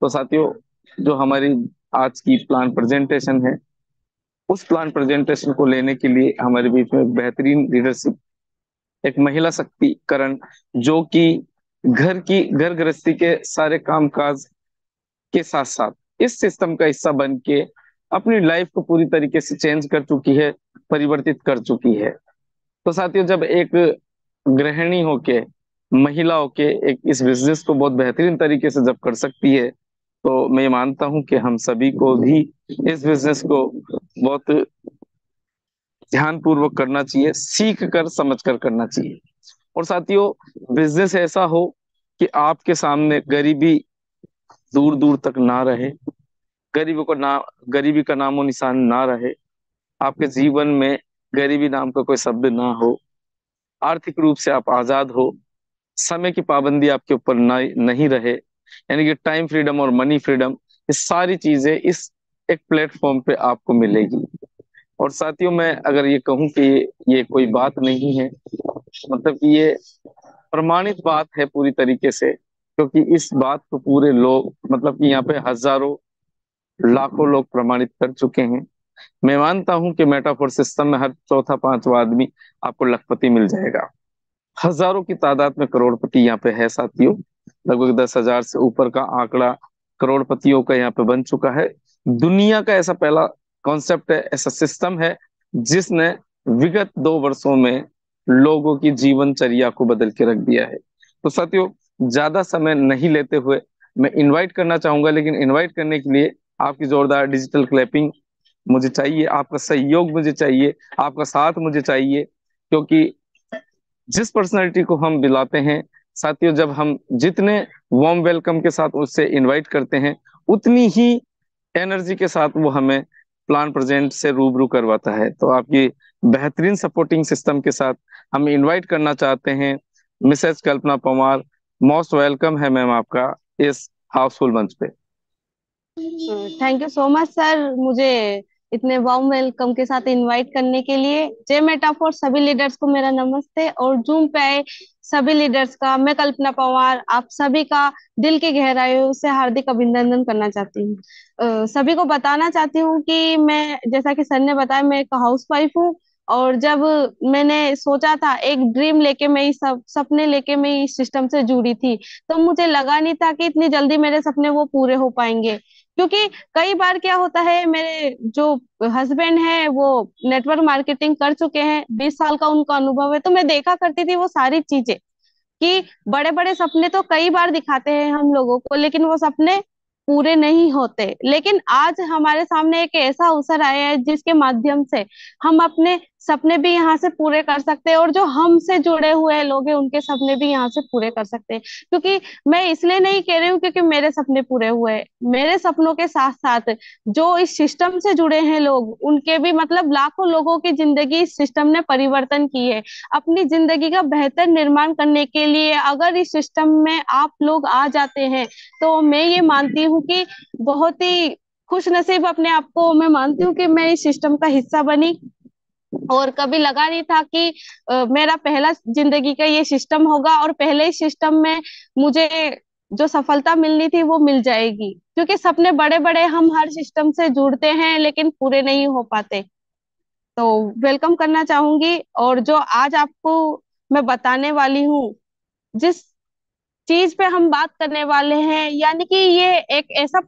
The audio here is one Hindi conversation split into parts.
तो साथियों, जो हमारी आज की प्लान प्रेजेंटेशन है, उस प्लान प्रेजेंटेशन को लेने के लिए हमारे बीच में एक बेहतरीन लीडरशिप, एक महिला शक्तिकरण, जो कि घर गृहस्थी के सारे कामकाज के साथ साथ इस सिस्टम का हिस्सा बन के अपनी लाइफ को पूरी तरीके से चेंज कर चुकी है, परिवर्तित कर चुकी है। तो साथियों, जब एक गृहिणी होके, महिला होके एक इस बिजनेस को बहुत बेहतरीन तरीके से जब कर सकती है, तो मैं मानता हूं कि हम सभी को भी इस बिजनेस को बहुत ध्यान पूर्वक करना चाहिए, सीख कर समझ कर करना चाहिए। और साथियों, बिजनेस ऐसा हो कि आपके सामने गरीबी दूर दूर तक ना रहे, गरीबी को ना गरीबी का नामो निशान ना रहे, आपके जीवन में गरीबी नाम का कोई शब्द ना हो, आर्थिक रूप से आप आजाद हो, समय की पाबंदी आपके ऊपर ना नहीं रहे, यानी कि टाइम फ्रीडम और मनी फ्रीडम, ये सारी चीजें इस एक प्लेटफॉर्म पे आपको मिलेगी। और साथियों, मैं अगर ये कहूं कि ये कोई बात नहीं है, मतलब कि ये प्रमाणित बात है पूरी तरीके से, क्योंकि इस बात को पूरे लोग, मतलब कि यहाँ पे हजारों लाखों लोग प्रमाणित कर चुके हैं। मैं मानता हूं कि मेटाफोर सिस्टम में हर चौथा पांचवा आदमी आपको लखपति मिल जाएगा। हजारों की तादाद में करोड़पति यहाँ पे है साथियों। लगभग 10,000 से ऊपर का आंकड़ा करोड़पतियों का यहाँ पे बन चुका है। दुनिया का ऐसा पहला कॉन्सेप्ट है, ऐसा सिस्टम है, जिसने विगत 2 वर्षों में लोगों की जीवनचर्या को बदल के रख दिया है। तो साथियों, ज्यादा समय नहीं लेते हुए मैं इनवाइट करना चाहूंगा, लेकिन इनवाइट करने के लिए आपकी जोरदार डिजिटल क्लैपिंग मुझे चाहिए, आपका सहयोग मुझे चाहिए, आपका साथ मुझे चाहिए। क्योंकि जिस पर्सनैलिटी को हम बुलाते हैं साथियों, जब हम जितने वार्म वेलकम के साथ उससे इनवाइट करते हैं, उतनी ही एनर्जी के साथ वो हमें प्लान प्रेजेंट से रूबरू करवाता है। तो आपकी बेहतरीन सपोर्टिंग सिस्टम के साथ हम इनवाइट करना चाहते हैं मिसेज कल्पना पंवार। मोस्ट वेलकम है मैम आपका इस हाउसफुल मंच पे। Thank you so much sir, मुझे इतने वार्म वेलकम के साथ इनवाइट करने के लिए। जे मेटाफोर सभी लीडर्स को मेरा नमस्ते, और जूम पे आए सभी लीडर्स का, मैं कल्पना पंवार आप सभी का दिल की गहराइयों से हार्दिक अभिनंदन करना चाहती हूँ। सभी को बताना चाहती हूँ कि मैं, जैसा कि सर ने बताया, मैं एक हाउस वाइफ हूँ। और जब मैंने सोचा था, एक ड्रीम लेके मैं इस सब सपने लेके मैं इस सिस्टम से जुड़ी थी, तो मुझे लगा नहीं था कि इतनी जल्दी मेरे सपने वो पूरे हो पाएंगे। क्योंकि कई बार क्या होता है, मेरे जो हस्बैंड है वो नेटवर्क मार्केटिंग कर चुके हैं, 20 साल का उनका अनुभव है, तो मैं देखा करती थी वो सारी चीजें, कि बड़े बड़े सपने तो कई बार दिखाते हैं हम लोगों को, लेकिन वो सपने पूरे नहीं होते। लेकिन आज हमारे सामने एक ऐसा अवसर आया है जिसके माध्यम से हम अपने सपने भी यहाँ से पूरे कर सकते हैं, और जो हमसे जुड़े हुए लोग हैं उनके सपने भी यहाँ से पूरे कर सकते हैं। क्योंकि मैं इसलिए नहीं कह रही हूँ क्योंकि मेरे सपने पूरे हुए हैं, मेरे सपनों के साथ साथ जो इस सिस्टम से जुड़े हैं लोग, उनके भी, मतलब लाखों लोगों की जिंदगी इस सिस्टम ने परिवर्तन की है। अपनी जिंदगी का बेहतर निर्माण करने के लिए अगर इस सिस्टम में आप लोग आ जाते हैं, तो मैं ये मानती हूँ कि बहुत ही खुश नसीब अपने आप को मैं मानती हूँ कि मैं इस सिस्टम का हिस्सा बनी। और कभी लगा नहीं था कि मेरा पहला जिंदगी का ये सिस्टम होगा, और पहले ही सिस्टम में मुझे जो सफलता मिलनी थी वो मिल जाएगी। क्योंकि सपने बड़े बड़े हम हर सिस्टम से जुड़ते हैं लेकिन पूरे नहीं हो पाते। तो वेलकम करना चाहूंगी। और जो आज आपको मैं बताने वाली हूँ, जिस चीज पे हम बात करने वाले हैं, यानी कि ये एक ऐसा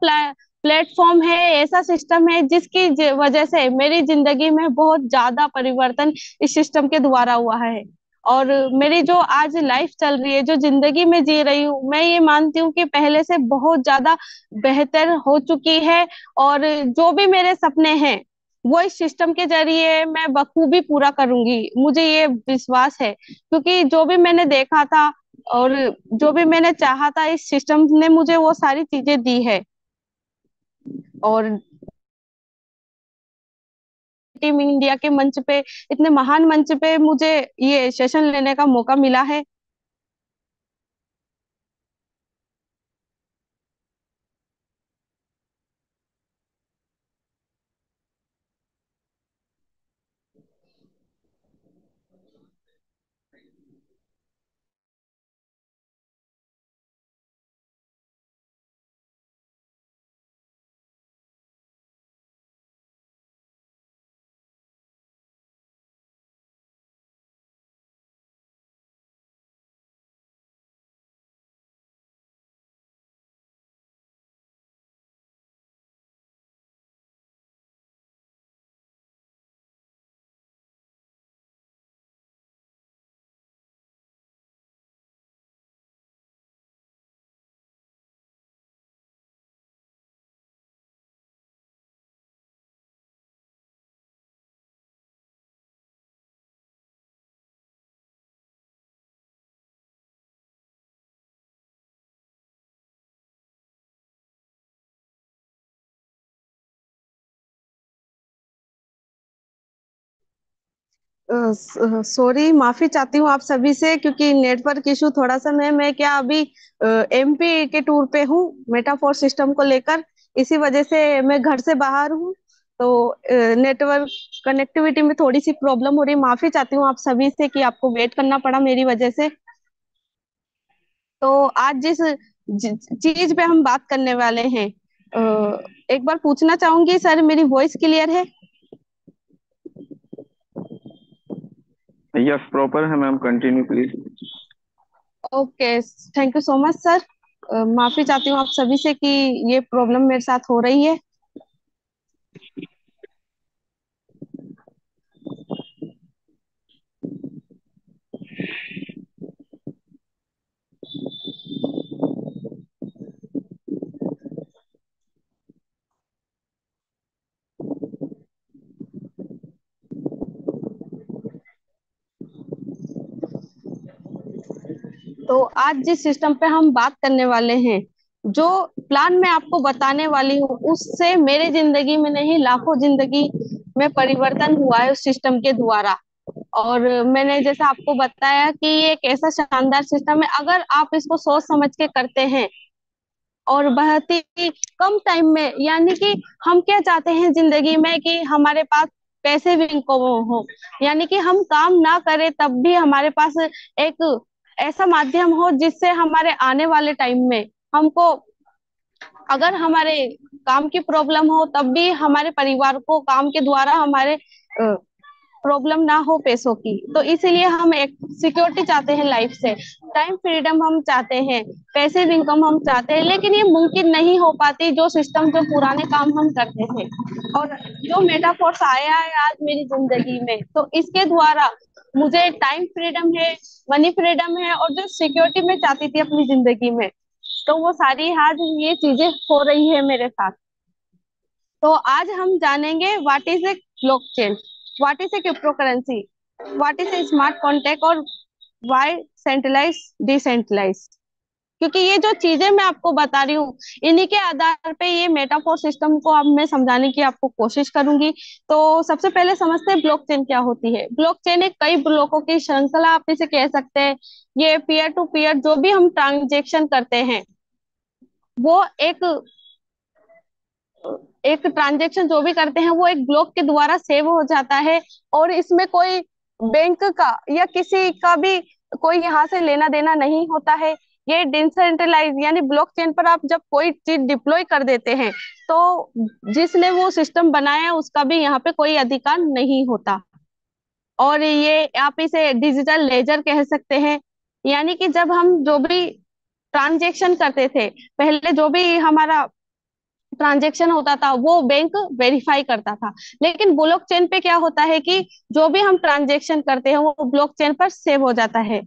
प्लेटफॉर्म है, ऐसा सिस्टम है जिसकी वजह से मेरी जिंदगी में बहुत ज्यादा परिवर्तन इस सिस्टम के द्वारा हुआ है। और मेरी जो आज लाइफ चल रही है, जो जिंदगी में जी रही हूँ, मैं ये मानती हूँ कि पहले से बहुत ज्यादा बेहतर हो चुकी है। और जो भी मेरे सपने हैं वो इस सिस्टम के जरिए मैं बखूबी पूरा करूंगी, मुझे ये विश्वास है। क्योंकि जो भी मैंने देखा था और जो भी मैंने चाहा था, इस सिस्टम ने मुझे वो सारी चीजें दी है। और टीम इंडिया के मंच पे, इतने महान मंच पे मुझे ये सेशन लेने का मौका मिला है। सॉरी, माफी चाहती हूँ आप सभी से, क्योंकि नेटवर्क इशू थोड़ा सा मैं क्या अभी एमपी के टूर पे हूँ मेटाफोर सिस्टम को लेकर। इसी वजह से मैं घर से बाहर हूँ, तो नेटवर्क कनेक्टिविटी में थोड़ी सी प्रॉब्लम हो रही। माफी चाहती हूँ आप सभी से कि आपको वेट करना पड़ा मेरी वजह से। तो आज जिस चीज पे हम बात करने वाले हैं, एक बार पूछना चाहूंगी सर, मेरी वॉइस क्लियर है? यस, प्रॉपर है ma'am, continue please. Okay, thank you so much sir. माफी चाहती हूँ आप सभी से कि ये प्रॉब्लम मेरे साथ हो रही है। तो आज जिस सिस्टम पे हम बात करने वाले हैं, जो प्लान मैं आपको बताने वाली हूँ, उससे मेरे जिंदगी में नहीं लाखों जिंदगी में परिवर्तन हुआ है उस सिस्टम के द्वारा। और मैंने जैसा आपको बताया कि ये एक ऐसा शानदार सिस्टम है, अगर आप इसको सोच समझ के करते हैं और बहुत ही कम टाइम में, यानी कि हम क्या चाहते हैं जिंदगी में कि हमारे पास पैसे भी इनकम हो, यानी कि हम काम ना करें तब भी हमारे पास एक ऐसा माध्यम हो जिससे हमारे आने वाले टाइम में हमको, अगर हमारे काम की प्रॉब्लम हो तब भी हमारे परिवार को काम के द्वारा हमारे प्रॉब्लम ना हो पैसों की। तो इसीलिए हम एक सिक्योरिटी चाहते हैं लाइफ से, टाइम फ्रीडम हम चाहते हैं, पैसिव इनकम हम चाहते हैं, लेकिन ये मुमकिन नहीं हो पाती जो सिस्टम, जो पुराने काम हम करते थे। और जो मेटाफोर्स आया है आज मेरी जिंदगी में, तो इसके द्वारा मुझे टाइम फ्रीडम है, मनी फ्रीडम है, और जो सिक्योरिटी मैं चाहती थी अपनी जिंदगी में, तो वो सारी आज ये चीजें हो रही है मेरे साथ। तो आज हम जानेंगे what is a blockchain, what is a crypto currency, what is a smart contract, और व्हाई सेंट्रलाइज डिसेंट्रलाइज। क्योंकि ये जो चीजें मैं आपको बता रही हूँ, इन्हीं के आधार पे ये मेटाफोर सिस्टम को अब मैं समझाने की आपको कोशिश करूंगी। तो सबसे पहले समझते हैं ब्लॉकचेन क्या होती है। ब्लॉकचेन एक कई ब्लॉकों की श्रृंखला आप इसे कह सकते हैं। ये पीयर टू पीयर जो भी हम ट्रांजेक्शन करते हैं, वो एक एक ट्रांजेक्शन जो भी करते हैं वो एक ब्लॉक के द्वारा सेव हो जाता है। और इसमें कोई बैंक का या किसी का भी कोई यहाँ से लेना देना नहीं होता है। ये डिसेंट्रलाइज, यानी ब्लॉकचेन पर आप जब कोई चीज डिप्लॉय कर देते हैं, तो जिसने वो सिस्टम बनाया है उसका भी यहाँ पे कोई अधिकार नहीं होता। और ये आप इसे डिजिटल लेजर कह सकते हैं। यानी कि जब हम जो भी ट्रांजेक्शन करते थे, पहले जो भी हमारा ट्रांजेक्शन होता था वो बैंक वेरीफाई करता था, लेकिन ब्लॉकचेन पे क्या होता है कि जो भी हम ट्रांजेक्शन करते हैं वो ब्लॉकचेन पर सेव हो जाता है।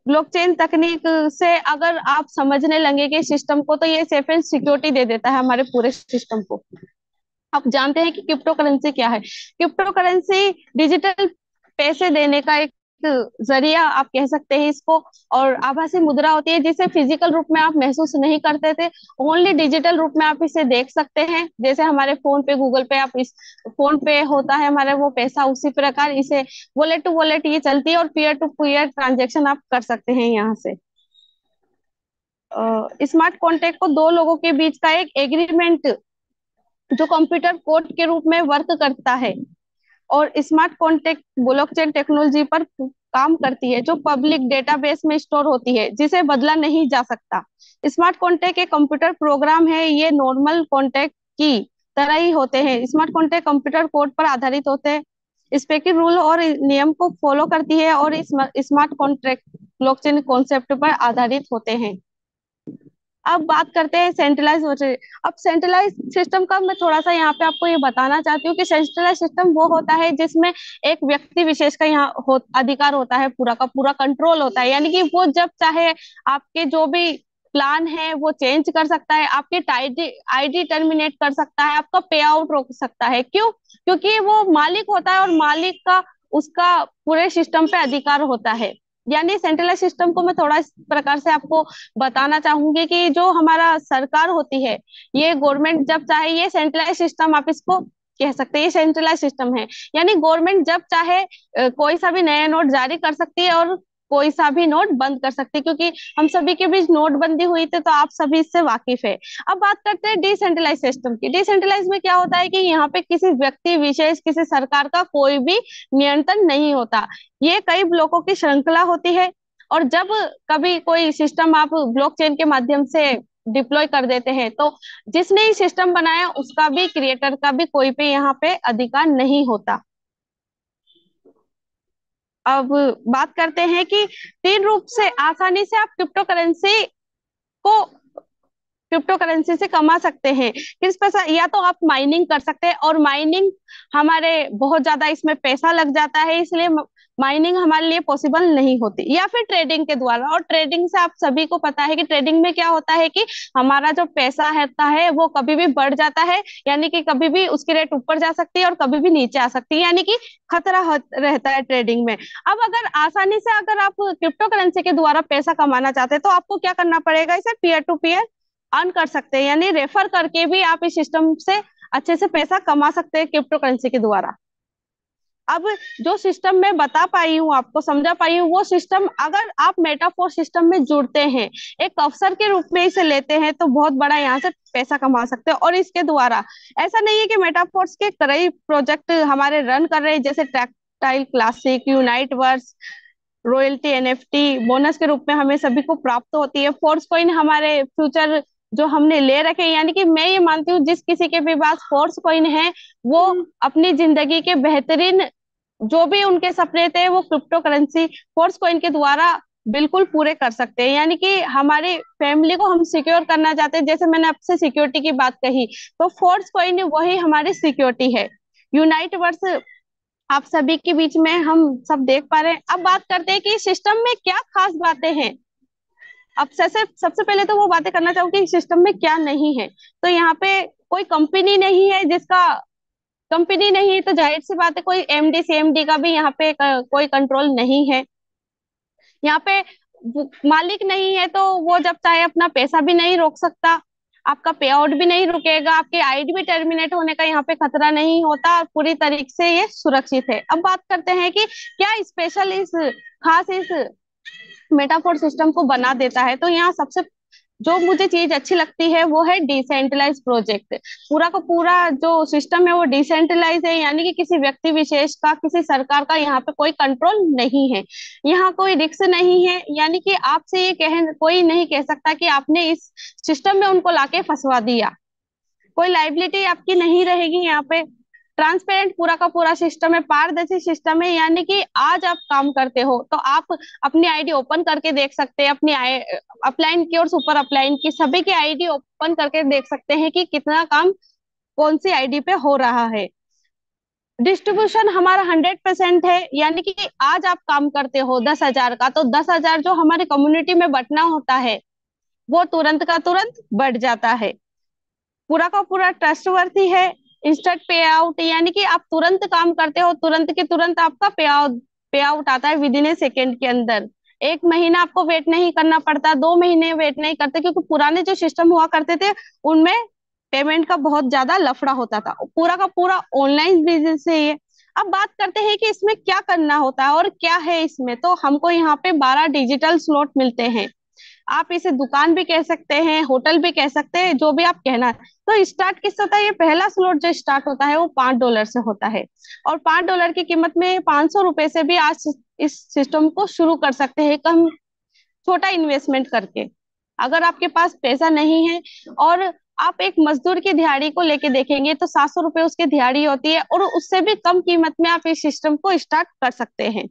ब्लॉकचेन तकनीक से अगर आप समझने लगेंगे सिस्टम को, तो ये सेफ एंड सिक्योरिटी दे देता है हमारे पूरे सिस्टम को। आप जानते हैं कि क्रिप्टो करेंसी क्या है? क्रिप्टो करेंसी डिजिटल पैसे देने का एक जरिया आप कह सकते हैं इसको। और आभासी मुद्रा होती है जिसे फिजिकल रूप में आप महसूस नहीं करते थे, ओनली डिजिटल रूप में आप इसे देख सकते हैं। जैसे हमारे फोन पे, गूगल पे, आप इस फोन पे होता है हमारा वो पैसा, उसी प्रकार इसे वॉलेट टू वॉलेट ये चलती है, और पीयर टू पीयर ट्रांजेक्शन आप कर सकते हैं यहाँ से। स्मार्ट कॉन्ट्रैक्ट को दो लोगों के बीच का एक एग्रीमेंट जो कंप्यूटर कोड के रूप में वर्क करता है। और स्मार्ट कॉन्ट्रैक्ट ब्लॉकचेन टेक्नोलॉजी पर काम करती है, जो पब्लिक डेटाबेस में स्टोर होती है, जिसे बदला नहीं जा सकता। स्मार्ट कॉन्ट्रैक्ट एक कंप्यूटर प्रोग्राम है, ये नॉर्मल कॉन्ट्रैक्ट की तरह ही होते हैं। स्मार्ट कॉन्ट्रैक्ट कंप्यूटर कोड पर आधारित होते हैं, स्पेसिफिक रूल और नियम को फॉलो करती है, और स्मार्ट कॉन्ट्रैक्ट ब्लॉकचेन कॉन्सेप्ट पर आधारित होते हैं। अब बात करते हैं सेंट्रलाइज हो रही। अब सेंट्रलाइज सिस्टम का मैं थोड़ा सा यहाँ पे आपको ये बताना चाहती हूँ कि सेंट्रलाइज सिस्टम वो होता है जिसमें एक व्यक्ति विशेष का यहाँ अधिकार होता है, पूरा का पूरा कंट्रोल होता है। यानी कि वो जब चाहे आपके जो भी प्लान है वो चेंज कर सकता है, आपके आईडी आईडी टर्मिनेट कर सकता है, आपका पे आउट रोक सकता है। क्यों? क्योंकि वो मालिक होता है, और मालिक का उसका पूरे सिस्टम पे अधिकार होता है। यानी सेंट्रलाइज सिस्टम को मैं थोड़ा इस प्रकार से आपको बताना चाहूंगी कि जो हमारा सरकार होती है, ये गवर्नमेंट जब चाहे ये सेंट्रलाइज सिस्टम आप इसको कह सकते हैं ये सेंट्रलाइज सिस्टम है। यानी गवर्नमेंट जब चाहे कोई सा भी नया नोट जारी कर सकती है और कोई सा भी नोट बंद कर सकती है, क्योंकि हम सभी के बीच नोटबंदी हुई थी तो आप सभी इससे वाकिफ है। अब बात करते हैं डिसेंट्रलाइज सिस्टम की। डिसेंट्रलाइज में क्या होता है कि यहाँ पे किसी व्यक्ति विशेष, किसी सरकार का कोई भी नियंत्रण नहीं होता। ये कई ब्लॉकों की श्रृंखला होती है, और जब कभी कोई सिस्टम आप ब्लॉकचेन के माध्यम से डिप्लॉय कर देते हैं तो जिसने ये सिस्टम बनाया उसका भी, क्रिएटर का भी कोई पे यहाँ पे अधिकार नहीं होता। अब बात करते हैं कि तीन रूप से आसानी से आप को क्रिप्टो करेंसी से कमा सकते हैं। किस पैसा, या तो आप माइनिंग कर सकते हैं, और माइनिंग हमारे बहुत ज्यादा इसमें पैसा लग जाता है, इसलिए माइनिंग हमारे लिए पॉसिबल नहीं होती। या फिर ट्रेडिंग के द्वारा, और ट्रेडिंग से आप सभी को पता है कि ट्रेडिंग में क्या होता है कि हमारा जो पैसा रहता है वो कभी भी बढ़ जाता है, यानी कि कभी भी उसकी रेट ऊपर जा सकती है और कभी भी नीचे आ सकती है, यानी कि खतरा रहता है ट्रेडिंग में। अब अगर आसानी से अगर आप क्रिप्टो करेंसी के द्वारा पैसा कमाना चाहते हैं तो आपको क्या करना पड़ेगा, इसे पीयर टू पीयर अर्न कर सकते हैं, यानी रेफर करके भी आप इस सिस्टम से अच्छे से पैसा कमा सकते हैं क्रिप्टो करेंसी के द्वारा। अब जो सिस्टम मैं बता पाई हूँ, आपको समझा पाई हूँ, वो सिस्टम अगर आप मेटाफोर सिस्टम में जुड़ते हैं, एक अवसर के रूप में इसे लेते हैं, तो बहुत बड़ा यहाँ से पैसा कमा सकते हैं। और इसके द्वारा ऐसा नहीं है कि मेटाफोर्स के कई प्रोजेक्ट हमारे रन कर रहे हैं, जैसे tactile classic, unite verse, royalty, NFT bonus के रूप में हमें सभी को प्राप्त होती है। फोर्स कॉइन हमारे फ्यूचर जो हमने ले रखे हैं, यानी कि मैं ये मानती हूँ जिस किसी के भी पास फोर्स कॉइन है वो अपनी जिंदगी के बेहतरीन जो भी उनके सपने थे वो क्रिप्टो करेंसी फोर्स कॉइन के द्वारा बिल्कुल पूरे कर सकते हैं। यानी कि हमारी फैमिली को हम सिक्योर करना चाहते हैं, जैसे मैंने आपसे सिक्योरिटी की बात कही, तो फोर्स कॉइन वही हमारी सिक्योरिटी है। यूनाइट वर्स आप सभी के बीच में हम सब देख पा रहे हैं। अब बात करते हैं कि सिस्टम में क्या खास बातें हैं। अब सबसे सबसे पहले तो वो बातें करना चाहूंगी कि सिस्टम में क्या नहीं है। तो यहाँ पे कोई कंपनी नहीं है, जिसका कंपनी नहीं है तो जाहिर सी बात है कोई एमडी सीएमडी का भी यहाँ पे कोई कंट्रोल नहीं है। यहाँ पे मालिक नहीं है तो वो जब चाहे अपना पैसा भी नहीं रोक सकता, आपका पे आउट भी नहीं रुकेगा, आपके आईडी भी टर्मिनेट होने का यहाँ पे खतरा नहीं होता, और पूरी तरीके से ये सुरक्षित है। अब बात करते हैं कि क्या स्पेशल इस खास इस मेटाफोर सिस्टम को बना देता है। तो यहाँ सबसे जो मुझे चीज अच्छी लगती है वो है डिसेंट्रलाइज प्रोजेक्ट। पूरा का पूरा जो सिस्टम है वो डिसेंट्रलाइज है, यानी कि किसी व्यक्ति विशेष का, किसी सरकार का यहाँ पे कोई कंट्रोल नहीं है, यहाँ कोई रिस्क नहीं है। यानी कि आपसे ये कह कोई नहीं कह सकता कि आपने इस सिस्टम में उनको लाके फंसवा दिया, कोई लाइबिलिटी आपकी नहीं रहेगी यहाँ पे। ट्रांसपेरेंट पूरा का पूरा सिस्टम है, पारदर्शी सिस्टम है, यानी कि आज आप काम करते हो तो आप अपनी आईडी ओपन करके देख सकते हैं, अपनी अपलाइन की और सुपर अपलाइन की सभी की आईडी ओपन करके देख सकते हैं कि कितना काम कौन सी आईडी पे हो रहा है। डिस्ट्रीब्यूशन हमारा 100% है, यानी कि आज आप काम करते हो 10,000 का, तो 10,000 जो हमारी कम्युनिटी में बंटना होता है वो तुरंत का तुरंत बढ़ जाता है। पूरा का पूरा ट्रस्टवर्थी है। इंस्टेंट पे आउट, यानी कि आप तुरंत काम करते हो, तुरंत के तुरंत आपका पे आउट आता है विद इन ए सेकेंड के अंदर। एक महीना आपको वेट नहीं करना पड़ता, 2 महीने वेट नहीं करते, क्योंकि पुराने जो सिस्टम हुआ करते थे उनमें पेमेंट का बहुत ज्यादा लफड़ा होता था। पूरा का पूरा ऑनलाइन बिजनेस है ये। अब बात करते हैं कि इसमें क्या करना होता है और क्या है इसमें। तो हमको यहाँ पे 12 डिजिटल स्लॉट मिलते हैं। आप इसे दुकान भी कह सकते हैं, होटल भी कह सकते हैं, जो भी आप कहना है। तो स्टार्ट किससे होता है, ये पहला स्लॉट जो स्टार्ट होता है वो $5 से होता है, और $5 की कीमत में 500 रुपए से भी आज इस सिस्टम को शुरू कर सकते हैं, कम छोटा इन्वेस्टमेंट करके। अगर आपके पास पैसा नहीं है और आप एक मजदूर की दिहाड़ी को लेके देखेंगे तो 700 रुपए उसकी दिहाड़ी होती है, और उससे भी कम कीमत में आप इस सिस्टम को स्टार्ट कर सकते हैं।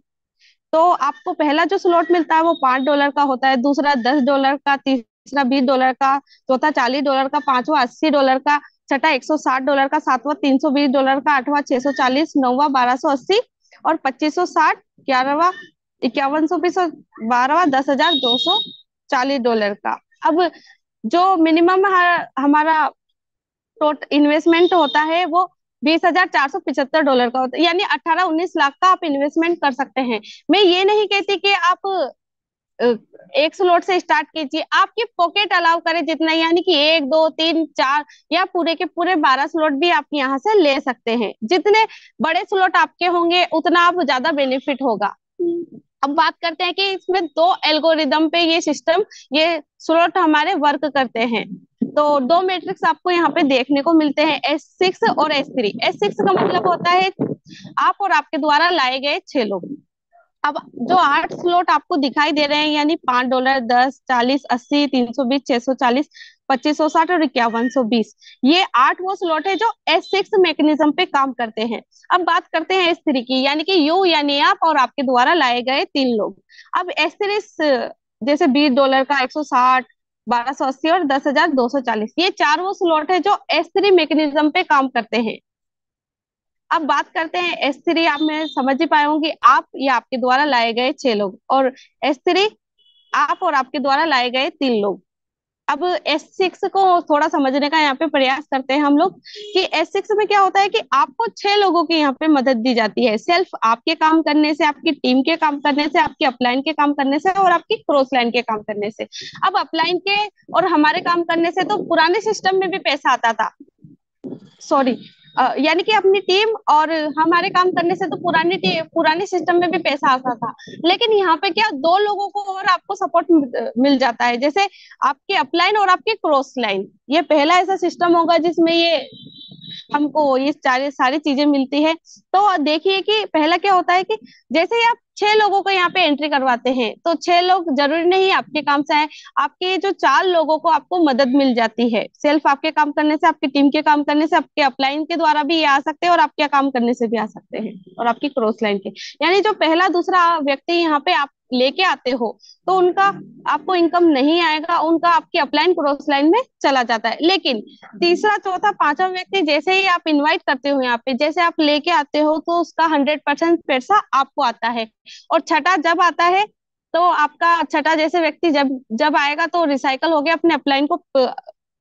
तो आपको पहला जो स्लॉट मिलता है वो $5 का होता है, दूसरा $10 का, तीसरा $20 का, चौथा $40 का, पांचवा $80 का, छठा $160 का, सातवां $320 का, आठवां 640, नौवां 1280, और 2560, 11वां 5120, 12वां $10,240 का। अब जो मिनिमम हमारा टोटल इन्वेस्टमेंट होता है वो $20,475 का होता है, यानी 18-19 लाख का आप इन्वेस्टमेंट कर सकते हैं। मैं ये नहीं कहती कि आप एक स्लॉट से स्टार्ट कीजिए, आपकी पॉकेट अलाउ करे जितना, यानी कि 1 2 3 4 या पूरे के पूरे 12 स्लॉट भी आप यहाँ से ले सकते हैं। जितने बड़े स्लॉट आपके होंगे उतना आप ज्यादा बेनिफिट होगा। अब बात करते हैं कि इसमें दो एल्गोरिदम पे ये सिस्टम, ये स्लॉट हमारे वर्क करते हैं। तो दो मैट्रिक्स आपको यहाँ पे देखने को मिलते हैं, S6 और S3। S6 का मतलब होता है आप और आपके द्वारा लाए गए 6 लोग। अब जो 8 स्लॉट आपको दिखाई दे रहे हैं, यानी $5, 10, 40, 80, 320, 640, 2560 और 5120, ये 8 वो स्लॉट है जो S6 मैकेनिज्म पे काम करते हैं। अब बात करते हैं S3 की, यानी कि यू यानी आप और आपके द्वारा लाए गए 3 लोग। अब S3 जैसे $20 का, 160, 1280 और 10,240, ये चार वो स्लॉट है जो S3 मैकेनिज्म पे काम करते हैं। अब बात करते हैं S3, आप मैं समझ ही पाए होंगे, आप या आपके द्वारा लाए गए 6 लोग, और S3 आप और आपके द्वारा लाए गए 3 लोग। अब S6 को थोड़ा समझने का यहाँ पे प्रयास करते हैं हम लोग कि S6 में क्या होता है कि आपको 6 लोगों की यहाँ पे मदद दी जाती है, सिर्फ आपके काम करने से, आपकी टीम के काम करने से, आपकी अपलाइन के काम करने से और आपकी क्रॉस लाइन के काम करने से। अब अपलाइन के और हमारे काम करने से तो पुराने सिस्टम में भी पैसा आता था, सॉरी, यानी कि अपनी टीम और हमारे काम करने से तो पुराने सिस्टम में भी पैसा आता था। लेकिन यहाँ पे क्या, 2 लोगों को और आपको सपोर्ट मिल जाता है, जैसे आपके अपलाइन और आपके क्रॉस लाइन। ये पहला ऐसा सिस्टम होगा जिसमें ये हमको ये सारी सारी चीजें मिलती है। तो देखिए कि पहला क्या होता है कि जैसे ही आप 6 लोगों को यहाँ पे एंट्री करवाते हैं, तो 6 लोग जरूरी नहीं आपके काम से आए, आपके जो 4 लोगों को आपको मदद मिल जाती है, सिर्फ आपके काम करने से, आपकी टीम के काम करने से, आपके अपलाइन के द्वारा भी ये आ सकते हैं और आपके काम करने से भी आ सकते हैं, और आपकी क्रॉस लाइन के, यानी जो पहला दूसरा व्यक्ति यहाँ पे आप लेके आते हो, तो उनका आपको इनकम नहीं आएगा, उनका आपकी अपलाइन क्रॉस लाइन में चला जाता है। लेकिन तीसरा चौथा पांचवा व्यक्ति जैसे ही आप इनवाइट करते हो, यहाँ पे जैसे आप लेके आते हो, तो उसका 100% पैसा आपको आता है। और छठा जब आता है, तो आपका छठा जैसे व्यक्ति जब जब आएगा, तो रिसाइकल हो गया, अपने अपलाइन को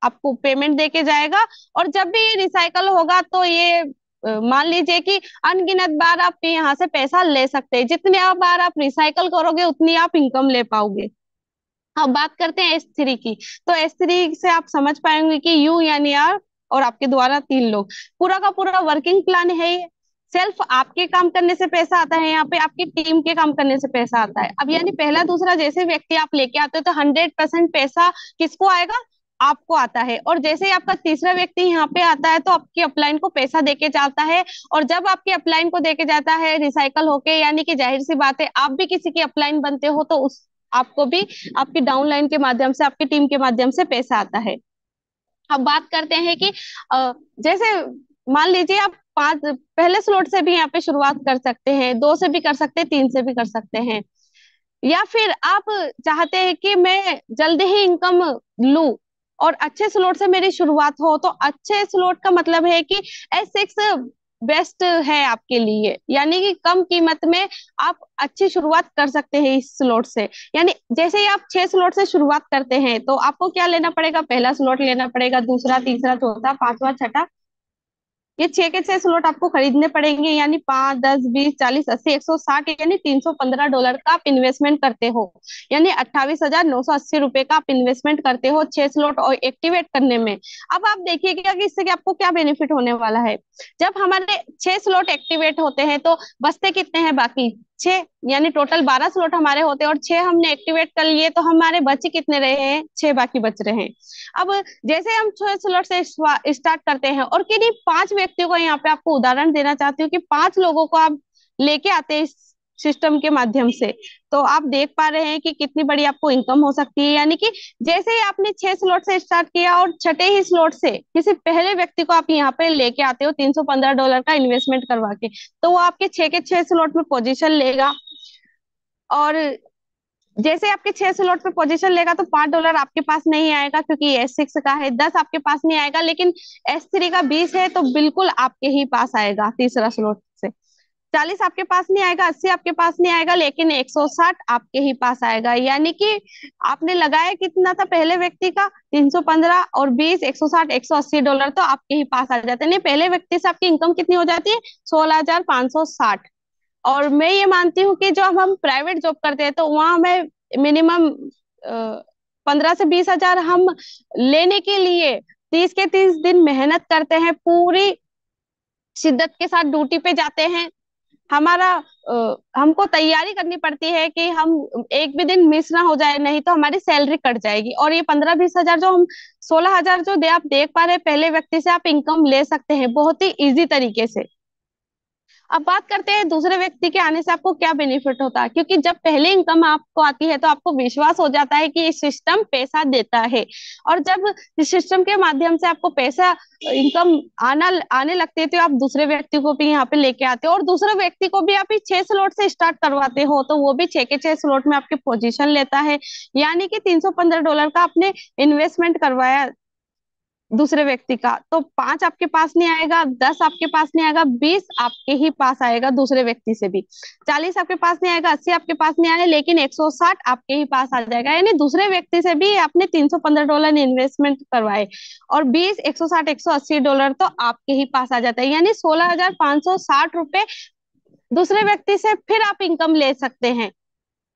आपको पेमेंट दे के जाएगा। और जब भी ये रिसाइकल होगा, तो ये मान लीजिए कि अनगिनत बार आप यहाँ से पैसा ले सकते हैं, जितने आप बार आप रिसाइकल करोगे उतनी आप इनकम ले पाओगे। अब बात करते हैं S3 की। तो S3 से आप समझ पाएंगे कि यू यानी आर और आपके द्वारा 3 लोग, पूरा का पूरा वर्किंग प्लान है ये। सिर्फ आपके काम करने से पैसा आता है, यहाँ पे आपकी टीम के काम करने से पैसा आता है। अब यानी पहला दूसरा जैसे व्यक्ति आप लेके आते हो, तो 100% पैसा किसको आएगा, आपको आता है। और जैसे ही आपका तीसरा व्यक्ति यहाँ पे आता है, तो आपकी अपलाइन को पैसा देके जाता है। और जब आपकी अपलाइन को देके जाता है रिसाइकल होके, यानी कि जाहिर सी बात है, आप भी किसी की अपलाइन बनते हो, तो उस आपको भी आपकी डाउनलाइन के माध्यम से, आपकी टीम के माध्यम से पैसा आता है। अब बात करते हैं कि जैसे मान लीजिए आप 5 पहले स्लॉट से भी यहाँ पे शुरुआत कर सकते हैं, 2 से भी कर सकते हैं, 3 से भी कर सकते हैं, या फिर आप चाहते हैं कि मैं जल्दी ही इनकम लूं और अच्छे स्लॉट से मेरी शुरुआत हो, तो अच्छे स्लॉट का मतलब है कि S6 बेस्ट है आपके लिए, यानी कि कम कीमत में आप अच्छी शुरुआत कर सकते हैं इस स्लॉट से। यानी जैसे ही आप 6 स्लॉट से शुरुआत करते हैं, तो आपको क्या लेना पड़ेगा, पहला स्लॉट लेना पड़ेगा, दूसरा, तीसरा, चौथा, पांचवा, छठा, ये 6 के 6 स्लॉट आपको खरीदने पड़ेंगे। यानी 5, 10, 20, 40, 80, 160, यानी $315 का आप इन्वेस्टमेंट करते हो, यानी 28,980 रुपए का आप इन्वेस्टमेंट करते हो 6 स्लॉट और एक्टिवेट करने में। अब आप देखिएगा कि इससे कि आपको क्या बेनिफिट होने वाला है। जब हमारे 6 स्लॉट एक्टिवेट होते हैं, तो बचते कितने हैं, बाकी 6, यानी टोटल 12 स्लॉट हमारे होते हैं, और 6 हमने एक्टिवेट कर लिए, तो हमारे बचे कितने रहे हैं, 6 बाकी बच रहे हैं। अब जैसे हम 6 स्लॉट से स्टार्ट करते हैं, और किन्हीं 5 व्यक्तियों को यहाँ पे आपको उदाहरण देना चाहती हूँ कि 5 लोगों को आप लेके आते हैं इस सिस्टम के माध्यम से, तो आप देख पा रहे हैं कि कितनी बड़ी आपको इनकम हो सकती है। यानी कि जैसे ही आपने 6 स्लॉट से स्टार्ट किया, और छठे ही स्लॉट से किसी पहले व्यक्ति को आप यहाँ पे लेके आते हो $315 का इन्वेस्टमेंट करवा के, तो वो आपके 6 के 6 स्लॉट में पोजीशन लेगा। और जैसे आपके 6 स्लॉट पे पोजीशन लेगा, तो $5 आपके पास नहीं आएगा, क्योंकि S6 का है, 10 आपके पास नहीं आएगा। लेकिन S3 का 20 है, तो बिल्कुल आपके ही पास आएगा तीसरा स्लॉट से। 40 आपके पास नहीं आएगा, 80 आपके पास नहीं आएगा, लेकिन 160 आपके ही पास आएगा। यानी कि आपने लगाया कितना था पहले व्यक्ति का, 315, और 20, 160, $180 तो आपके ही पास आ जाते हैं। नहीं, पहले व्यक्ति से आपकी इनकम कितनी हो जाती है, 16,560। और मैं ये मानती हूँ कि जो हम प्राइवेट जॉब करते हैं, तो वहां हमें मिनिमम 15 से 20 हजार हम लेने के लिए 30 के 30 दिन मेहनत करते हैं, पूरी शिद्दत के साथ ड्यूटी पे जाते हैं। हमारा हमको तैयारी करनी पड़ती है कि हम एक भी दिन मिस ना हो जाए, नहीं तो हमारी सैलरी कट जाएगी। और ये 15-20 हजार जो हम 16 हजार जो दे आप देख पा रहे हैं, पहले व्यक्ति से आप इनकम ले सकते हैं बहुत ही इजी तरीके से। अब बात करते हैं दूसरे व्यक्ति के आने से आपको क्या बेनिफिट होता है, क्योंकि जब पहले इनकम आपको आती है तो आपको विश्वास हो जाता है कि ये सिस्टम पैसा देता है। और जब इस सिस्टम के माध्यम से आपको पैसा इनकम आने लगती है, तो आप दूसरे व्यक्ति को भी यहाँ पे लेके आते हो, और दूसरे व्यक्ति को भी आप 6 स्लॉट से स्टार्ट करवाते हो, तो वो भी 6 के 6 स्लॉट में आपके पोजीशन लेता है। यानी कि $315 का आपने इन्वेस्टमेंट करवाया दूसरे व्यक्ति का, तो 5 आपके पास नहीं आएगा, 10 आपके पास नहीं आएगा, 20 आपके ही पास आएगा दूसरे व्यक्ति से भी, 40 आपके पास नहीं आएगा, 80 आपके पास नहीं आएगा, लेकिन 160 आपके ही पास आ जाएगा। यानी दूसरे व्यक्ति से भी आपने $315 इन्वेस्टमेंट करवाए, और 20, 160, $180 तो आपके ही पास आ जाता है। यानी ₹16,560 दूसरे व्यक्ति से फिर आप इनकम ले सकते हैं।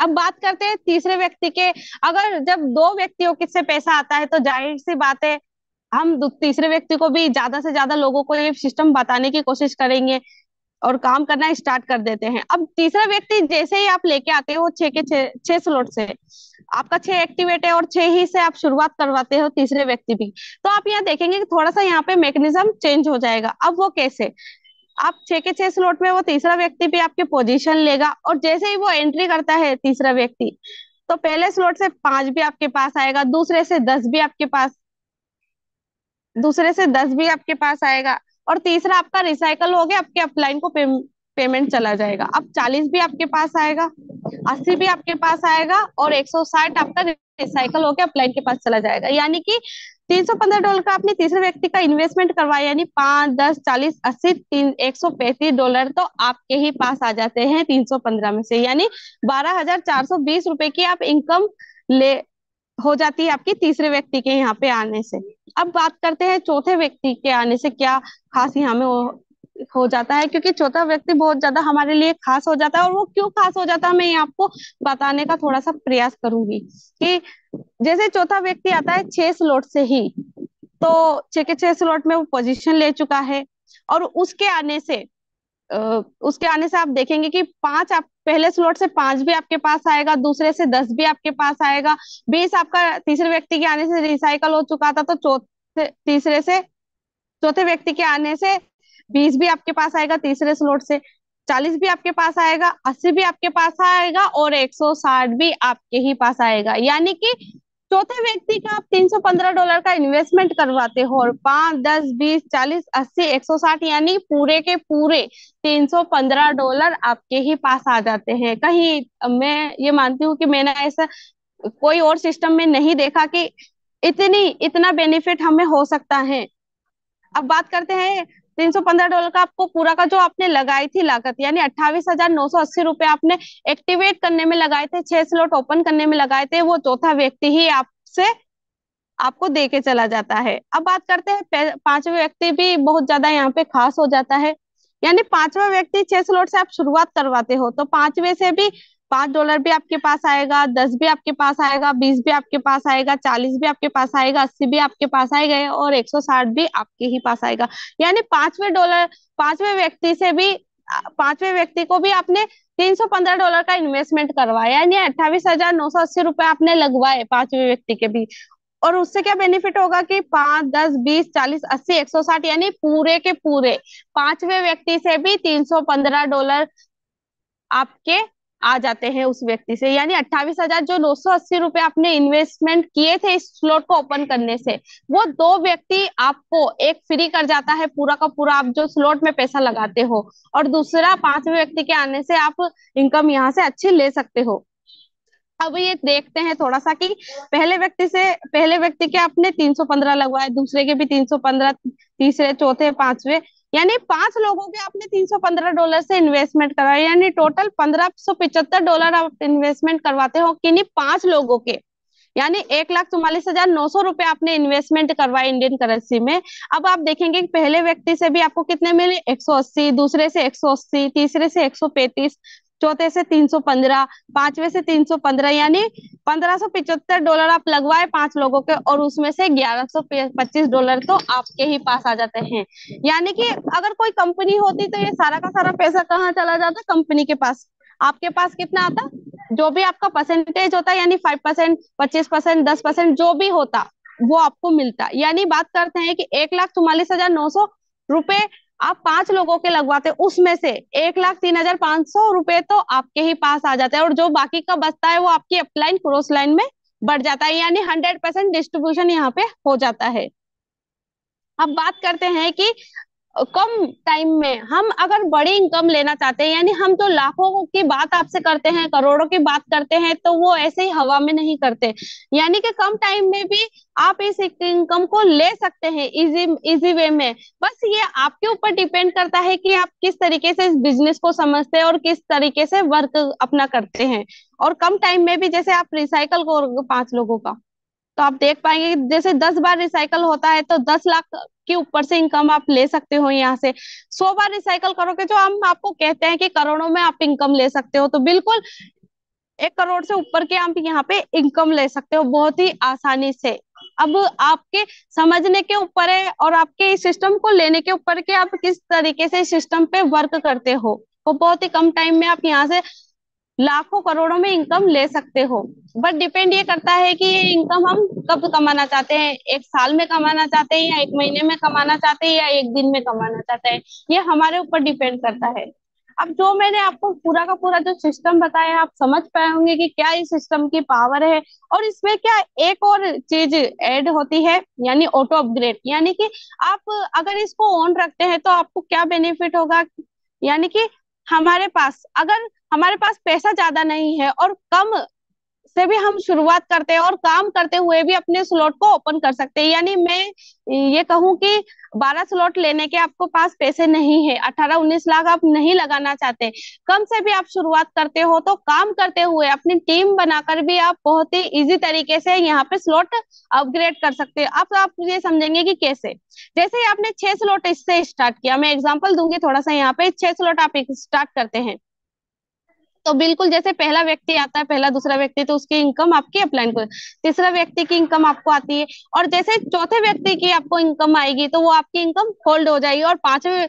अब बात करते हैं तीसरे व्यक्ति के। अगर जब दो व्यक्तियों के से पैसा आता है, तो जाहिर सी बात है हम तीसरे व्यक्ति को भी ज्यादा से ज्यादा लोगों को ये सिस्टम बताने की कोशिश करेंगे और काम करना स्टार्ट कर देते हैं। अब तीसरा व्यक्ति जैसे ही आप लेके आते हो 6 के 6 स्लॉट से, आपका 6 एक्टिवेट है और 6 ही से आप शुरुआत करवाते हो तीसरे व्यक्ति भी, तो आप यहाँ देखेंगे कि थोड़ा सा यहाँ पे मैकेनिज्म चेंज हो जाएगा। अब वो कैसे, आप 6 के 6 स्लॉट में वो तीसरा व्यक्ति भी आपके पोजीशन लेगा, और जैसे ही वो एंट्री करता है तीसरा व्यक्ति, तो पहले स्लॉट से 5 भी आपके पास आएगा, दूसरे से 10 भी आपके पास आएगा, और तीसरा आपका रिसाइकल हो गया, आपके अपलाइन को पेमेंट चला जाएगा। अब 40 भी आपके पास आएगा, 80 भी आपके पास आएगा, और 160 आपका रिसाइकल होकर अपलाइन के पास चला जाएगा। यानी कि $315 का आपने तीसरे व्यक्ति का इन्वेस्टमेंट करवाया, यानी 5, 10, 40, 80, $135 तो आपके ही पास आ जाते हैं 315 में से। यानी ₹12,420 की आप इनकम ले हो जाती है आपकी तीसरे व्यक्ति के यहाँ पे आने से। अब बात करते हैं चौथे व्यक्ति के आने से क्या खास यहाँ में हो जाता है, क्योंकि चौथा व्यक्ति बहुत ज्यादा हमारे लिए खास हो जाता है। और वो क्यों खास हो जाता है, मैं आपको बताने का थोड़ा सा प्रयास करूंगी कि जैसे चौथा व्यक्ति आता है 6 स्लॉट से ही, तो 6 के 6 स्लॉट में वो पोजीशन ले चुका है, और उसके आने से आप देखेंगे कि 5 आप पहले स्लॉट से 5 भी आपके पास आएगा, दूसरे से 10 भी आपके पास आएगा, 20 आपका तीसरे व्यक्ति के आने से रिसाइकल हो चुका था, तो चौथे व्यक्ति के आने से 20 भी आपके पास आएगा तीसरे स्लॉट से, 40 भी आपके पास आएगा, 80 भी आपके पास आएगा, और 160 भी आपके ही पास आएगा। यानी कि चौथे व्यक्ति का आप $315 का इन्वेस्टमेंट करवाते हो, और 5, 10, 20, 40, 80, 160 यानी पूरे के पूरे $315 आपके ही पास आ जाते हैं। कहीं मैं ये मानती हूँ कि मैंने ऐसा कोई और सिस्टम में नहीं देखा कि इतना बेनिफिट हमें हो सकता है। अब बात करते हैं $315 का आपको पूरा का जो आपने लगाई थी लागत, यानी ₹28,980 आपने एक्टिवेट करने में लगाए थे, 6 स्लॉट ओपन करने में लगाए थे, वो चौथा व्यक्ति ही आपसे आपको दे के चला जाता है। अब बात करते हैं पांचवें व्यक्ति भी बहुत ज्यादा यहाँ पे खास हो जाता है। यानी पांचवा व्यक्ति 6 स्लॉट से आप शुरुआत करवाते हो, तो पांचवे से भी $5 भी आपके पास आएगा, 10 भी आपके पास आएगा, 20 भी आपके पास आएगा, 40 भी आपके पास आएगा, 80 भी आपके पास आएगा, और 160 भी आपके ही पास आएगा। यानी पांचवें व्यक्ति से भी पांचवें व्यक्ति को भी आपने $315 का इन्वेस्टमेंट करवाया, यानी ₹28,980 आपने लगवाए पांचवें व्यक्ति के भी। और उससे क्या बेनिफिट होगा कि 5, 10, 20, 40, 80, 160 यानी पूरे के पूरे पांचवें व्यक्ति से भी $315 आपके आ जाते हैं उस व्यक्ति से। यानी 28,000 जो ₹980 आपने इन्वेस्टमेंट किए थे इस स्लॉट को ओपन करने से, वो दो व्यक्ति आपको एक फ्री कर जाता है पूरा का पूरा, आप जो स्लॉट में पैसा लगाते हो, और दूसरा पांचवें व्यक्ति के आने से आप इनकम यहाँ से अच्छी ले सकते हो। अब ये देखते हैं थोड़ा सा कि पहले व्यक्ति के आपने 315 लगवाए, दूसरे के भी 315, तीसरे, चौथे, पांचवे, यानी 5 लोगों के आपने $315 से इन्वेस्टमेंट करवाया, यानी टोटल $1,575 आप इन्वेस्टमेंट करवाते हो किन्हीं 5 लोगों के। यानी $1,44,900 आपने इन्वेस्टमेंट करवाया इंडियन करेंसी में। अब आप देखेंगे कि पहले व्यक्ति से भी आपको कितने मिले, 180, दूसरे से 180, तीसरे से 135, चौथे से 315, पांचवे से 315, यानी $1575 आप लगवाए 5 लोगों के, और उसमें से $1125 तो आपके ही पास आ जाते हैं। यानी कि अगर कोई कंपनी होती तो ये सारा का सारा पैसा कहाँ चला जाता? कंपनी के पास। आपके पास कितना आता? जो भी आपका परसेंटेज होता है, यानी 5%, 25%, 10% जो भी होता, वो आपको मिलता। यानी बात करते हैं कि 1,44,900 रुपए आप 5 लोगों के लगवाते, उसमें से 1,03,500 रुपए तो आपके ही पास आ जाते हैं, और जो बाकी का बचता है वो आपकी अपलाइन क्रॉस लाइन में बढ़ जाता है, यानी 100% डिस्ट्रीब्यूशन यहाँ पे हो जाता है। अब बात करते हैं कि कम टाइम में हम अगर बड़ी इनकम लेना चाहते हैं, यानी हम तो लाखों की बात आपसे करते हैं, करोड़ों की बात करते हैं, तो वो ऐसे ही हवा में नहीं करते। यानी कि कम टाइम में भी आप इस इनकम को ले सकते हैं, इजी इजी वे में। बस ये आपके ऊपर डिपेंड करता है कि आप किस तरीके से इस बिजनेस को समझते हैं और किस तरीके से वर्क अपना करते हैं। और कम टाइम में भी जैसे आप रिसाइकल करोगे 5 लोगों का, तो आप देख पाएंगे कि जैसे 10 बार रिसाइकल होता है तो 10 लाख के ऊपर से इनकम आप ले सकते हो यहाँ से। 100 बार रिसाइकल करोगे, जो हम आपको कहते हैं कि करोड़ों में आप इनकम ले सकते हो, तो बिल्कुल 1 करोड़ से ऊपर के आप यहाँ पे इनकम ले सकते हो बहुत ही आसानी से। अब आपके समझने के ऊपर है और आपके इस सिस्टम को लेने के ऊपर कि आप किस तरीके से सिस्टम पे वर्क करते हो। तो बहुत ही कम टाइम में आप यहाँ से लाखों करोड़ों में इनकम ले सकते हो। बट डिपेंड ये करता है कि ये इनकम हम कब कमाना चाहते हैं, 1 साल में कमाना चाहते हैं, या 1 महीने में कमाना चाहते हैं, या 1 दिन में कमाना चाहते हैं। ये हमारे ऊपर डिपेंड करता है। अब जो मैंने आपको पूरा का पूरा जो सिस्टम बताया, आप समझ पाए होंगे कि क्या इस सिस्टम की पावर है। और इसमें क्या एक और चीज ऐड होती है, यानी ऑटो अपग्रेड। यानी कि आप अगर इसको ऑन रखते हैं तो आपको क्या बेनिफिट होगा, यानी कि हमारे पास अगर हमारे पास पैसा ज्यादा नहीं है और कम से भी हम शुरुआत करते हैं और काम करते हुए भी अपने स्लॉट को ओपन कर सकते हैं। यानी मैं ये कहूँ कि 12 स्लॉट लेने के आपको पास पैसे नहीं है, 18-19 लाख आप नहीं लगाना चाहते, कम से भी आप शुरुआत करते हो, तो काम करते हुए अपनी टीम बनाकर भी आप बहुत ही इजी तरीके से यहाँ पे स्लॉट अपग्रेड कर सकते हो। अब आप ये समझेंगे कि कैसे। जैसे ही आपने 6 स्लॉट इससे स्टार्ट किया, मैं एग्जाम्पल दूंगी थोड़ा सा। यहाँ पे 6 स्लॉट आप स्टार्ट करते हैं, तो बिल्कुल जैसे पहला व्यक्ति आता है, पहला दूसरा व्यक्ति, तो उसकी इनकम आपकी अपलाइन को, तीसरा व्यक्ति की इनकम आपको आती है, और जैसे चौथे व्यक्ति की आपको इनकम आएगी तो वो आपकी इनकम होल्ड हो जाएगी। और पांचवे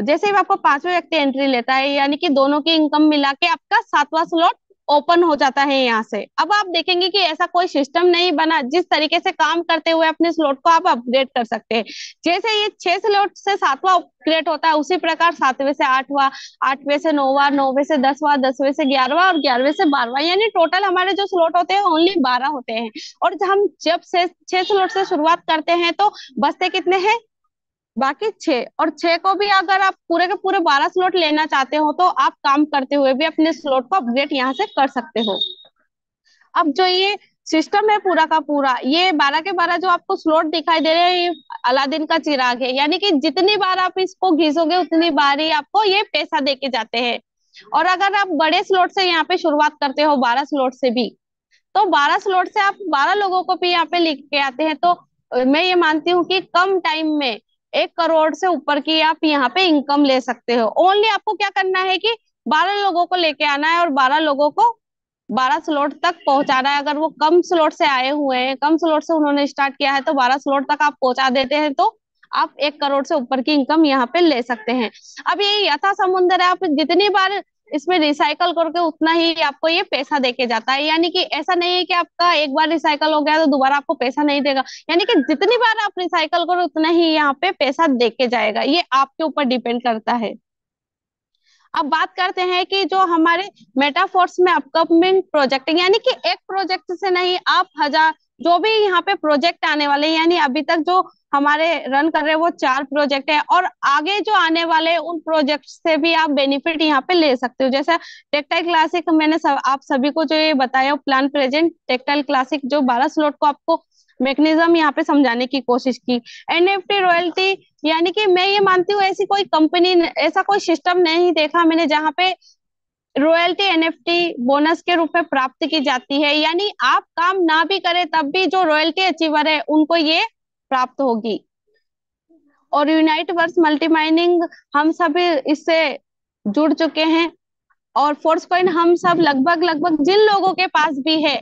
जैसे ही आपको पांचवे व्यक्ति एंट्री लेता है, यानी कि दोनों की इनकम मिला के आपका 7वां स्लॉट ओपन हो जाता है यहाँ से। अब आप देखेंगे कि ऐसा कोई सिस्टम नहीं बना, जिस तरीके से काम करते हुए अपने स्लॉट को आप अपग्रेड कर सकते हैं। जैसे ये 6 स्लॉट से 7वां अपग्रेड होता है, उसी प्रकार 7वें से 8वां, 8वें से 9वां, 9वें से 10वां, 10वें से 11वां, और 11वें से 12वां, यानी टोटल हमारे जो स्लॉट होते हैं ओनली 12 होते हैं। और जब से 6 स्लॉट से शुरुआत करते हैं तो बचते कितने हैं? बाकी 6। और 6 को भी अगर आप पूरे के पूरे 12 स्लॉट लेना चाहते हो तो आप काम करते हुए भी अपने स्लॉट को अपग्रेड यहाँ से कर सकते हो। अब जो ये सिस्टम है पूरा का पूरा, ये 12 के 12 जो आपको स्लॉट दिखाई दे रहे हैं, ये अलादीन का चिराग है। यानी कि जितनी बार आप इसको घिसोगे उतनी बार ही आपको ये पैसा देके जाते हैं। और अगर आप बड़े स्लॉट से यहाँ पे शुरुआत करते हो, 12 स्लॉट से भी, तो 12 स्लॉट से आप 12 लोगों को भी यहाँ पे लिख के आते हैं, तो मैं ये मानती हूँ कि कम टाइम में 1 करोड़ से ऊपर की आप यहाँ पे इनकम ले सकते हो। ओनली आपको क्या करना है कि 12 लोगों को लेके आना है और 12 लोगों को 12 स्लॉट तक पहुंचाना है। अगर वो कम स्लॉट से आए हुए हैं, कम स्लॉट से उन्होंने स्टार्ट किया है, तो 12 स्लॉट तक आप पहुंचा देते हैं, तो आप 1 करोड़ से ऊपर की इनकम यहाँ पे ले सकते हैं। अब ये यथा समुंदर है, आप जितनी बार इसमें रिसाइकल करके उतना ही आपको ये पैसा देके जाता है। यानी कि ऐसा नहीं है कि आपका एक बार रिसाइकल हो गया तो दोबारा आपको पैसा नहीं देगा, यानी कि जितनी बार आप रिसाइकल करो उतना ही यहाँ पे पैसा देके जाएगा। ये आपके ऊपर डिपेंड करता है। अब बात करते हैं कि जो हमारे मेटाफोर्स में अपकमिंग प्रोजेक्ट, यानी कि एक प्रोजेक्ट से नहीं, आप हजार जो भी यहाँ पे प्रोजेक्ट आने वाले हैं, यानी अभी तक जो हमारे रन कर रहे हैं वो 4 प्रोजेक्ट है, और आगे जो आने वाले हैं उन प्रोजेक्ट से भी आप बेनिफिट यहाँ पे ले सकते हो। जैसा टेक्टाइल क्लासिक, मैंने आप सभी को जो ये बताया प्लान प्रेजेंट टेक्टाइल क्लासिक, जो 12 स्लॉट को आपको मैकेनिज्म यहाँ पे समझाने की कोशिश की। एनएफटी रॉयल्टी, यानी कि मैं ये मानती हूँ ऐसी कोई कंपनी, ऐसा कोई सिस्टम नहीं देखा मैंने जहाँ पे रॉयल्टी एनएफटी बोनस के रूप में प्राप्त की जाती है। यानी आप काम ना भी करें तब भी जो रॉयल्टी अचीवर है उनको ये प्राप्त होगी। और यूनाइट वर्स मल्टी माइनिंग, हम सभी इससे जुड़ चुके हैं। और फोर्स कॉइन हम सब लगभग लगभग जिन लोगों के पास भी है,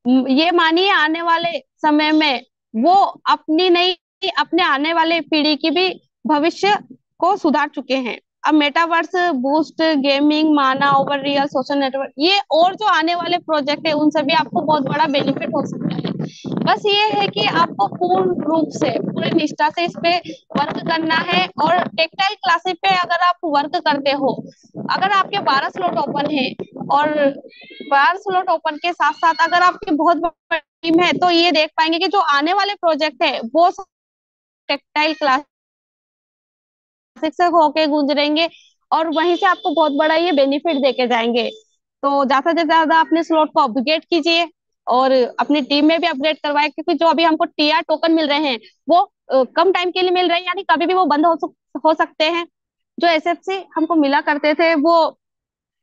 ये मानिए आने वाले समय में वो अपनी नहीं, अपने आने वाले पीढ़ी की भी भविष्य को सुधार चुके हैं। अब मेटावर्स, बूस्ट गेमिंग, माना, ओवर रियल, सोशल नेटवर्क, ये और जो आने वाले प्रोजेक्ट है उन सभी आपको बहुत बड़ा बेनिफिट हो सकता है। बस ये है कि आपको पूर्ण रूप से, पूरी निष्ठा से इस पे वर्क करना है। और टेक्सटाइल क्लासेस पे अगर आप वर्क करते हो, अगर आपके 12 स्लॉट ओपन है और 12 स्लॉट ओपन के साथ साथ अगर आपकी बहुत बड़ी टीम है, तो ये देख पाएंगे कि जो आने वाले प्रोजेक्ट है वो टेक्सटाइल क्लासेस से होके गुजरेंगे, और वहीं से आपको बहुत बड़ा ये बेनिफिट देके जाएंगे। तो ज्यादा से ज्यादा अपने स्लॉट को अपग्रेड कीजिए और अपनी टीम में भी अपग्रेड करवाए, क्योंकि जो अभी हमको टीआर टोकन मिल रहे हैं वो कम टाइम के लिए मिल रहे हैं, यानी कभी भी वो बंद हो सकते हैं। जो एसएफसी हमको मिला करते थे वो,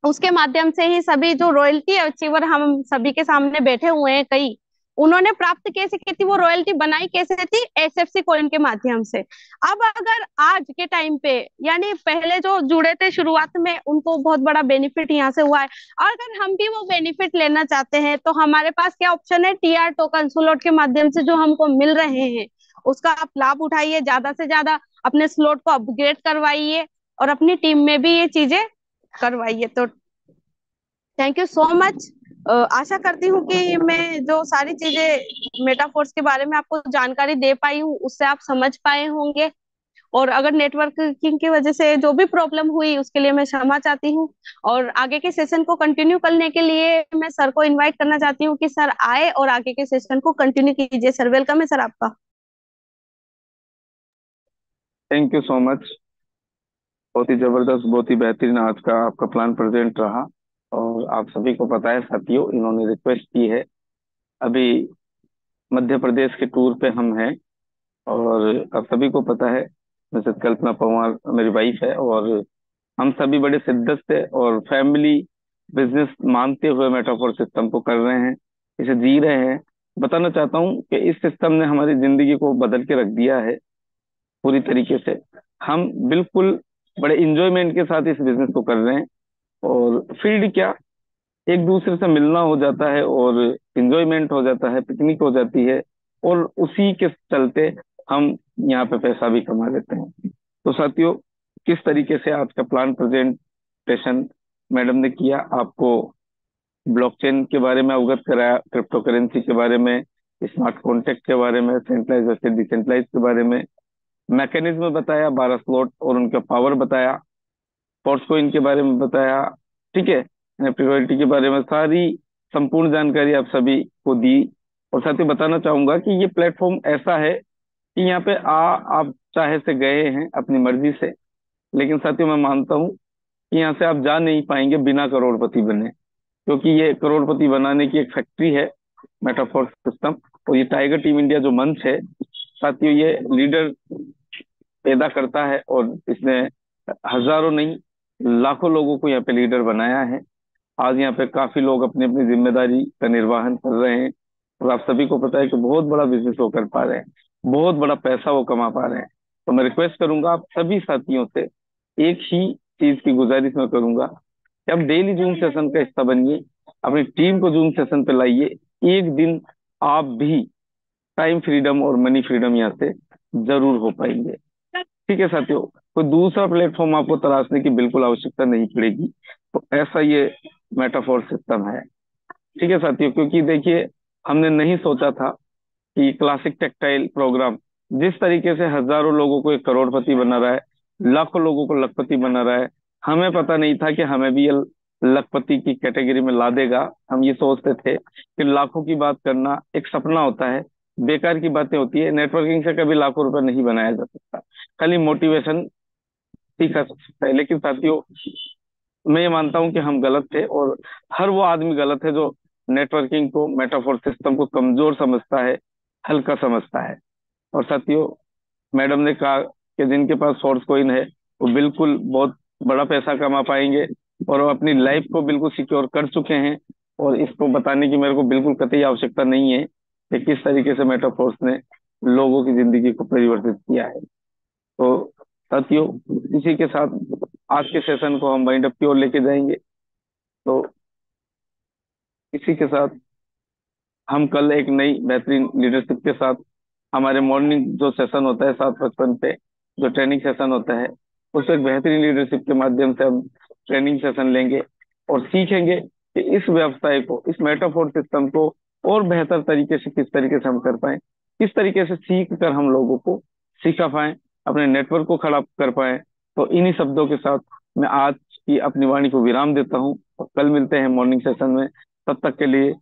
उसके माध्यम से ही सभी जो रॉयल्टी अचीवर हम सभी के सामने बैठे हुए हैं कई, उन्होंने प्राप्त कैसे की थी, वो रॉयल्टी बनाई कैसे थी, एसएफसी कॉइन के माध्यम से। अब अगर आज के टाइम पे, यानी पहले जो जुड़े थे शुरुआत में, उनको बहुत बड़ा बेनिफिट यहाँ से हुआ है। अगर हम भी वो बेनिफिट लेना चाहते हैं तो हमारे पास क्या ऑप्शन है, टीआर टोकन स्लॉट के माध्यम से जो हमको मिल रहे हैं उसका आप लाभ उठाइए, ज्यादा से ज्यादा अपने स्लॉट को अपग्रेड करवाइए और अपनी टीम में भी ये चीजें करवाइए। तो थैंक यू सो मच। आशा करती हूँ कि मैं जो सारी चीजें मेटाफोर्स के बारे में आपको जानकारी दे पाई हूँ उससे आप समझ पाए होंगे। और अगर नेटवर्किंग की वजह से जो भी प्रॉब्लम हुई उसके लिए मैं क्षमा चाहती हूँ। और आगे के सेशन को कंटिन्यू करने के लिए मैं सर को इनवाइट करना चाहती हूँ कि सर आए और आगे के सेशन को कंटिन्यू कीजिए। सर, वेलकम है सर आपका। Thank you so much. बहुत ही जबरदस्त, बहुत ही बेहतरीन आज का आपका प्लान प्रेजेंट रहा। और आप सभी को पता है साथियों, इन्होंने रिक्वेस्ट की है। अभी मध्य प्रदेश के टूर पे हम हैं। और आप सभी को पता है, मिसेस कल्पना पंवार मेरी वाइफ है, और हम सभी बड़े शिद्दत से और फैमिली बिजनेस मानते हुए मेटाफोर सिस्टम को कर रहे हैं, इसे जी रहे हैं। बताना चाहता हूँ कि इस सिस्टम ने हमारी जिंदगी को बदल के रख दिया है पूरी तरीके से। हम बिल्कुल बड़े इंजॉयमेंट के साथ इस बिजनेस को कर रहे हैं। और फील्ड क्या, एक दूसरे से मिलना हो जाता है और इंजॉयमेंट हो जाता है, पिकनिक हो जाती है, और उसी के चलते हम यहाँ पे पैसा भी कमा लेते हैं। तो साथियों, किस तरीके से आज का प्लान प्रेजेंटेशन मैडम ने किया, आपको ब्लॉकचेन के बारे में अवगत कराया, क्रिप्टो करेंसी के बारे में, स्मार्ट कॉन्ट्रैक्ट के बारे में, सेंट्रलाइज वर्सेस डिसेंट्रलाइज के बारे में, मैकेनिज्म बताया, 12 स्लॉट और उनका पावर बताया, फोर्स को इनके बारे में बताया, ठीक है, प्रियोरिटी के बारे में सारी संपूर्ण जानकारी आप सभी को दी। और साथ ही बताना चाहूंगा कि ये प्लेटफॉर्म ऐसा है कि यहाँ पे आप चाहे से गए हैं अपनी मर्जी से, लेकिन साथियों मैं मानता हूँ कि यहाँ से आप जा नहीं पाएंगे बिना करोड़पति बने, क्योंकि ये करोड़पति बनाने की एक फैक्ट्री है मेटाफोर सिस्टम। और ये टाइगर टीम इंडिया जो मंच है साथियों, ये लीडर पैदा करता है, और इसने हजारों नहीं लाखों लोगों को यहाँ पे लीडर बनाया है। आज यहाँ पे काफी लोग अपनी अपनी जिम्मेदारी का निर्वहन कर रहे हैं, और आप सभी को पता है कि बहुत बड़ा बिजनेस वो कर पा रहे हैं, बहुत बड़ा पैसा वो कमा पा रहे हैं। तो मैं रिक्वेस्ट करूंगा आप सभी साथियों से, एक ही चीज की गुजारिश मैं करूंगा कि आप डेली जूम सेशन का हिस्सा बनिए, अपनी टीम को जूम सेशन पे लाइए। एक दिन आप भी टाइम फ्रीडम और मनी फ्रीडम यहाँ से जरूर हो पाएंगे। ठीक है साथियों, कोई दूसरा प्लेटफॉर्म आपको तलाशने की बिल्कुल आवश्यकता नहीं पड़ेगी। तो ऐसा ये मेटाफोर सिस्टम है। ठीक है साथियों, क्योंकि देखिए, हमने नहीं सोचा था कि क्लासिक टेक्सटाइल प्रोग्राम जिस तरीके से हजारों लोगों को एक करोड़पति बना रहा है, लाखों लोगों को लखपति बना रहा है, हमें पता नहीं था कि हमें भी ये लखपति की कैटेगरी में ला देगा। हम ये सोचते थे कि लाखों की बात करना एक सपना होता है, बेकार की बातें होती है, नेटवर्किंग से कभी लाखों रुपए नहीं बनाया जा सकता, खाली मोटिवेशन सीखा जा सकता है। लेकिन साथियों, मैं ये मानता हूं कि हम गलत थे, और हर वो आदमी गलत है जो नेटवर्किंग को, मेटाफोर सिस्टम को कमजोर समझता है, हल्का समझता है। और साथियों, मैडम ने कहा कि जिनके पास सोर्स कोइन है वो बिल्कुल बहुत बड़ा पैसा कमा पाएंगे, और वो अपनी लाइफ को बिल्कुल सिक्योर कर चुके हैं। और इसको बताने की मेरे को बिल्कुल कतई आवश्यकता नहीं है कि किस तरीके से मेटाफोर्स ने लोगों की जिंदगी को परिवर्तित किया है। तो साथियों, इसी के साथ आज के सेशन को हम वाइंड अप की ओर लेके जाएंगे। तो इसी के साथ हम कल एक नई बेहतरीन लीडरशिप के साथ हमारे मॉर्निंग जो सेशन होता है 7:55 पे, जो ट्रेनिंग सेशन होता है, उस एक बेहतरीन लीडरशिप के माध्यम से हम ट्रेनिंग सेशन लेंगे और सीखेंगे कि इस व्यवसाय को, इस मेटाफोर सिस्टम को और बेहतर तरीके से किस तरीके से हम कर पाए, किस तरीके से सीख कर हम लोगों को सिखा पाए, अपने नेटवर्क को खड़ा कर पाए। तो इन्हीं शब्दों के साथ मैं आज की अपनी वाणी को विराम देता हूँ और कल मिलते हैं मॉर्निंग सेशन में। तब तक के लिए